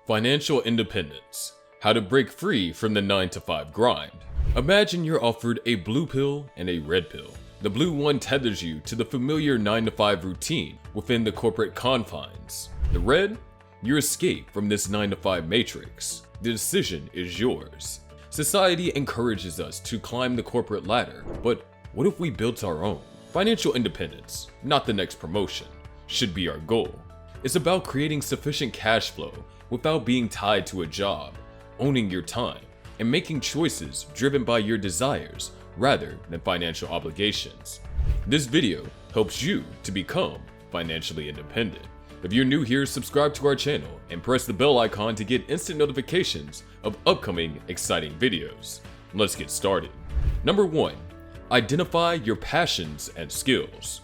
Financial independence. How to break free from the 9-to-5 grind. Imagine you're offered a blue pill and a red pill. The blue one tethers you to the familiar 9-to-5 routine within the corporate confines. The red? Your escape from this 9-to-5 matrix. The decision is yours. Society encourages us to climb the corporate ladder, but what if we built our own? Financial independence, not the next promotion, should be our goal. It's about creating sufficient cash flow without being tied to a job, owning your time, and making choices driven by your desires rather than financial obligations. This video helps you to become financially independent. If you're new here, subscribe to our channel and press the bell icon to get instant notifications of upcoming exciting videos. Let's get started. Number 1. Identify your passions and skills.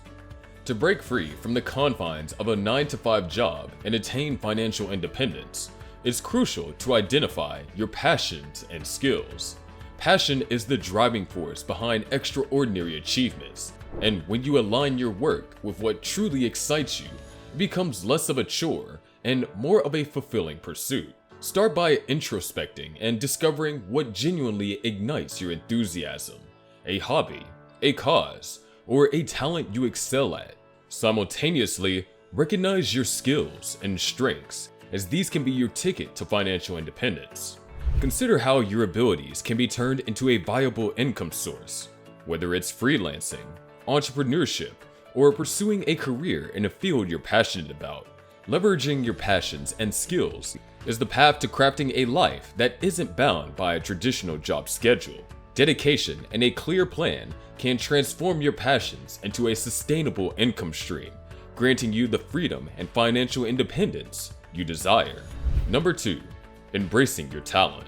To break free from the confines of a 9-to-5 job and attain financial independence, it's crucial to identify your passions and skills. Passion is the driving force behind extraordinary achievements, and when you align your work with what truly excites you, it becomes less of a chore and more of a fulfilling pursuit. Start by introspecting and discovering what genuinely ignites your enthusiasm, a hobby, a cause, or a talent you excel at. Simultaneously, recognize your skills and strengths, as these can be your ticket to financial independence. Consider how your abilities can be turned into a viable income source, whether it's freelancing, entrepreneurship, or pursuing a career in a field you're passionate about. Leveraging your passions and skills is the path to crafting a life that isn't bound by a traditional job schedule. Dedication and a clear plan can transform your passions into a sustainable income stream, granting you the freedom and financial independence you desire. Number 2. Embracing your talent.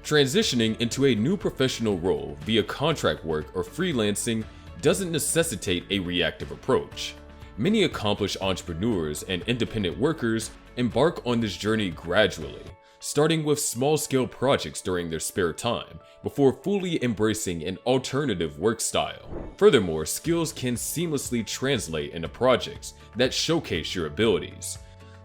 Transitioning into a new professional role via contract work or freelancing doesn't necessitate a reactive approach. Many accomplished entrepreneurs and independent workers embark on this journey gradually, starting with small-scale projects during their spare time before fully embracing an alternative work style. Furthermore, skills can seamlessly translate into projects that showcase your abilities,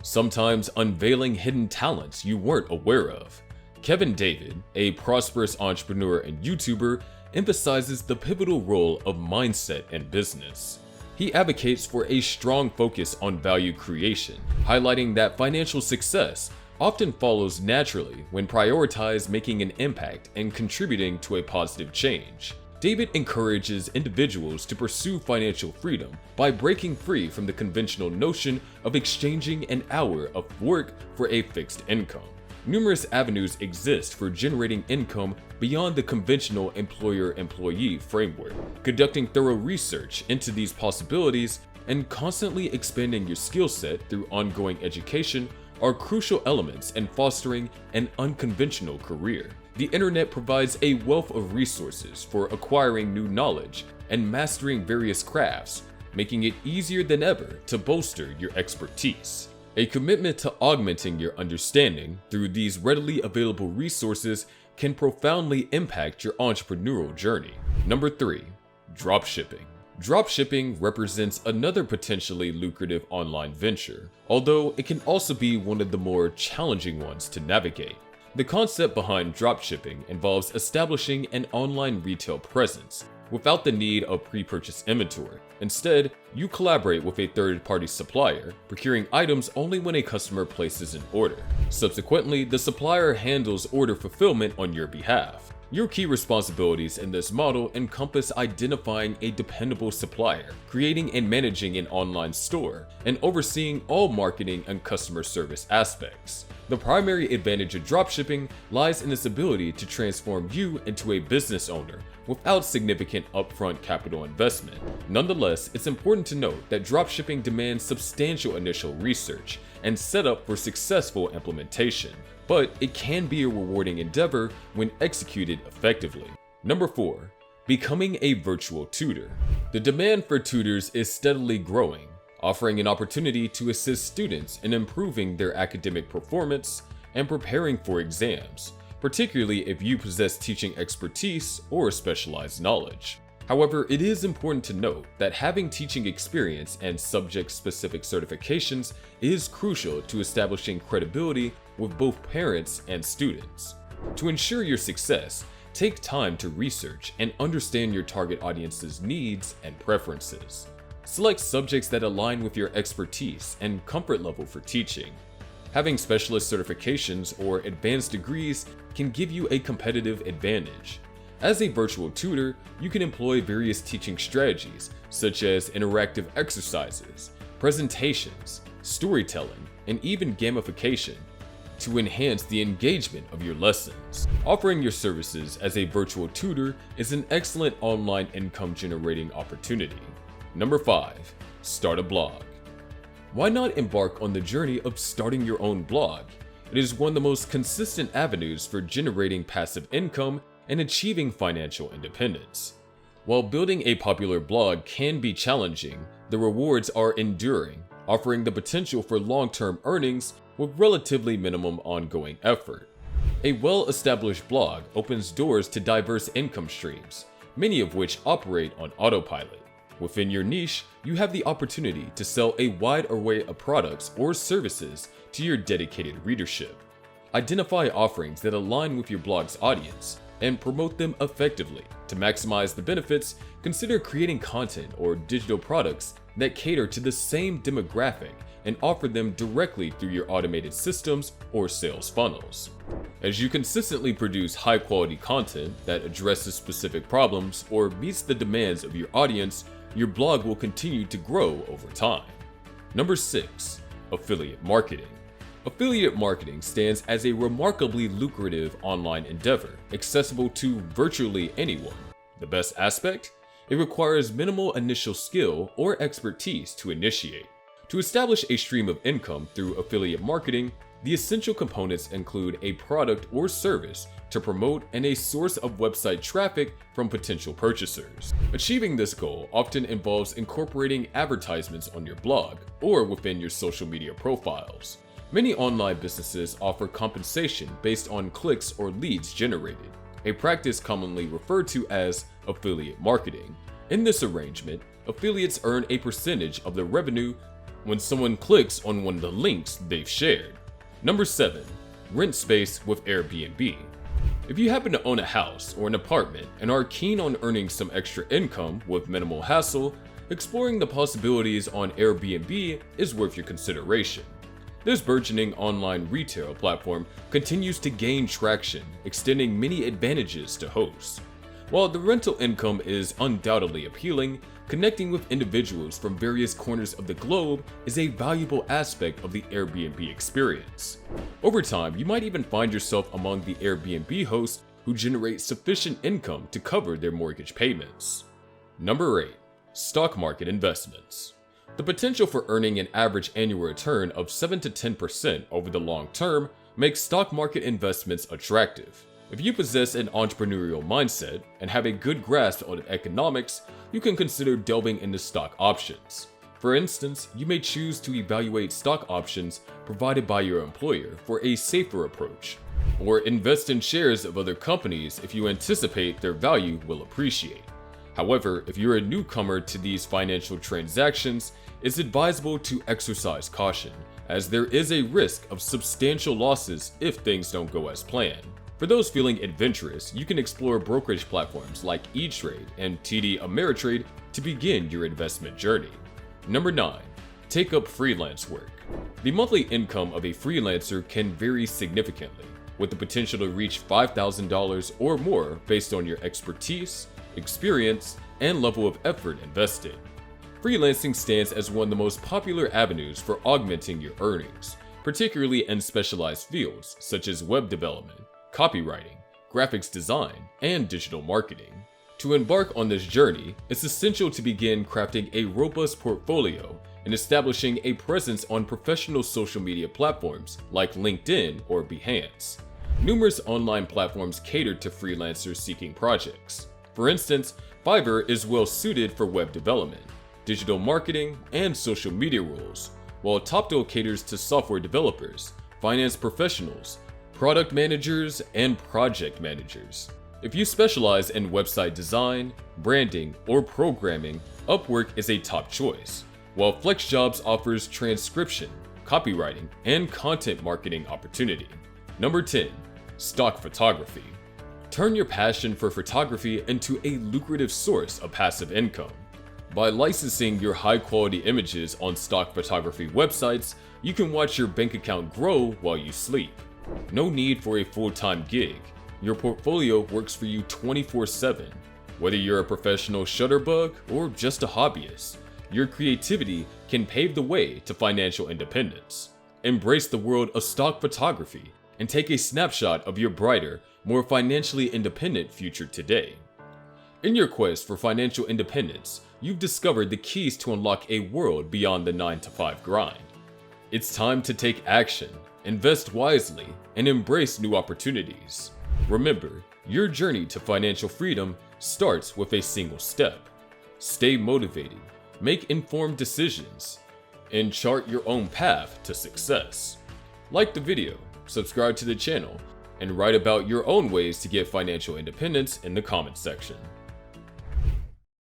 sometimes unveiling hidden talents you weren't aware of. Kevin David, a prosperous entrepreneur and YouTuber, emphasizes the pivotal role of mindset in business. He advocates for a strong focus on value creation, highlighting that financial success often follows naturally when prioritized making an impact and contributing to a positive change. David encourages individuals to pursue financial freedom by breaking free from the conventional notion of exchanging an hour of work for a fixed income. Numerous avenues exist for generating income beyond the conventional employer-employee framework. Conducting thorough research into these possibilities and constantly expanding your skill set through ongoing education are crucial elements in fostering an unconventional career. The internet provides a wealth of resources for acquiring new knowledge and mastering various crafts, making it easier than ever to bolster your expertise. A commitment to augmenting your understanding through these readily available resources can profoundly impact your entrepreneurial journey. Number 3. Dropshipping. Dropshipping represents another potentially lucrative online venture, although it can also be one of the more challenging ones to navigate. The concept behind dropshipping involves establishing an online retail presence without the need of pre-purchase inventory. Instead, you collaborate with a third-party supplier, procuring items only when a customer places an order. Subsequently, the supplier handles order fulfillment on your behalf. Your key responsibilities in this model encompass identifying a dependable supplier, creating and managing an online store, and overseeing all marketing and customer service aspects. The primary advantage of dropshipping lies in its ability to transform you into a business owner without significant upfront capital investment. Nonetheless, it's important to note that dropshipping demands substantial initial research and setup for successful implementation, but it can be a rewarding endeavor when executed effectively. Number 4. Becoming a virtual tutor. The demand for tutors is steadily growing, offering an opportunity to assist students in improving their academic performance and preparing for exams, particularly if you possess teaching expertise or specialized knowledge. However, it is important to note that having teaching experience and subject-specific certifications is crucial to establishing credibility with both parents and students. To ensure your success, take time to research and understand your target audience's needs and preferences. Select subjects that align with your expertise and comfort level for teaching. Having specialist certifications or advanced degrees can give you a competitive advantage. As a virtual tutor, you can employ various teaching strategies such as interactive exercises, presentations, storytelling, and even gamification to enhance the engagement of your lessons. Offering your services as a virtual tutor is an excellent online income generating opportunity. Number 5. Start a blog. Why not embark on the journey of starting your own blog? It is one of the most consistent avenues for generating passive income and achieving financial independence. While building a popular blog can be challenging, the rewards are enduring, offering the potential for long-term earnings with relatively minimum ongoing effort. A well-established blog opens doors to diverse income streams, many of which operate on autopilot. Within your niche, you have the opportunity to sell a wide array of products or services to your dedicated readership. Identify offerings that align with your blog's audience and promote them effectively. To maximize the benefits, consider creating content or digital products that cater to the same demographic and offer them directly through your automated systems or sales funnels. As you consistently produce high-quality content that addresses specific problems or meets the demands of your audience, your blog will continue to grow over time. Number 6. Affiliate marketing. Affiliate marketing stands as a remarkably lucrative online endeavor, accessible to virtually anyone. The best aspect? It requires minimal initial skill or expertise to initiate. To establish a stream of income through affiliate marketing, the essential components include a product or service to promote and a source of website traffic from potential purchasers. Achieving this goal often involves incorporating advertisements on your blog or within your social media profiles. Many online businesses offer compensation based on clicks or leads generated, a practice commonly referred to as affiliate marketing. In this arrangement, affiliates earn a percentage of the revenue when someone clicks on one of the links they've shared. Number 7. Rent space with Airbnb. If you happen to own a house or an apartment and are keen on earning some extra income with minimal hassle, exploring the possibilities on Airbnb is worth your consideration. This burgeoning online retail platform continues to gain traction, extending many advantages to hosts. While the rental income is undoubtedly appealing, connecting with individuals from various corners of the globe is a valuable aspect of the Airbnb experience. Over time, you might even find yourself among the Airbnb hosts who generate sufficient income to cover their mortgage payments. Number 8. Stock market investments. The potential for earning an average annual return of 7 to 10% over the long term makes stock market investments attractive. If you possess an entrepreneurial mindset and have a good grasp on economics, you can consider delving into stock options. For instance, you may choose to evaluate stock options provided by your employer for a safer approach, or invest in shares of other companies if you anticipate their value will appreciate. However, if you're a newcomer to these financial transactions, it's advisable to exercise caution, as there is a risk of substantial losses if things don't go as planned. For those feeling adventurous, you can explore brokerage platforms like E-Trade and TD Ameritrade to begin your investment journey. Number 9. Take up freelance work. The monthly income of a freelancer can vary significantly, with the potential to reach $5,000 or more based on your expertise, experience, and level of effort invested. Freelancing stands as one of the most popular avenues for augmenting your earnings, particularly in specialized fields such as web development, copywriting, graphics design, and digital marketing. To embark on this journey, it's essential to begin crafting a robust portfolio and establishing a presence on professional social media platforms like LinkedIn or Behance. Numerous online platforms cater to freelancers seeking projects. For instance, Fiverr is well suited for web development, digital marketing, and social media roles, while Toptal caters to software developers, finance professionals, product managers, and project managers. If you specialize in website design, branding, or programming, Upwork is a top choice, while FlexJobs offers transcription, copywriting, and content marketing opportunity. Number 10. Stock photography. Turn your passion for photography into a lucrative source of passive income. By licensing your high-quality images on stock photography websites, you can watch your bank account grow while you sleep. No need for a full-time gig. Your portfolio works for you 24/7. Whether you're a professional shutterbug or just a hobbyist, your creativity can pave the way to financial independence. Embrace the world of stock photography and take a snapshot of your brighter, more financially independent future today. In your quest for financial independence, you've discovered the keys to unlock a world beyond the 9-to-5 grind. It's time to take action, invest wisely, and embrace new opportunities. Remember, your journey to financial freedom starts with a single step. Stay motivated, make informed decisions, and chart your own path to success. Like the video, subscribe to the channel, and write about your own ways to get financial independence in the comments section.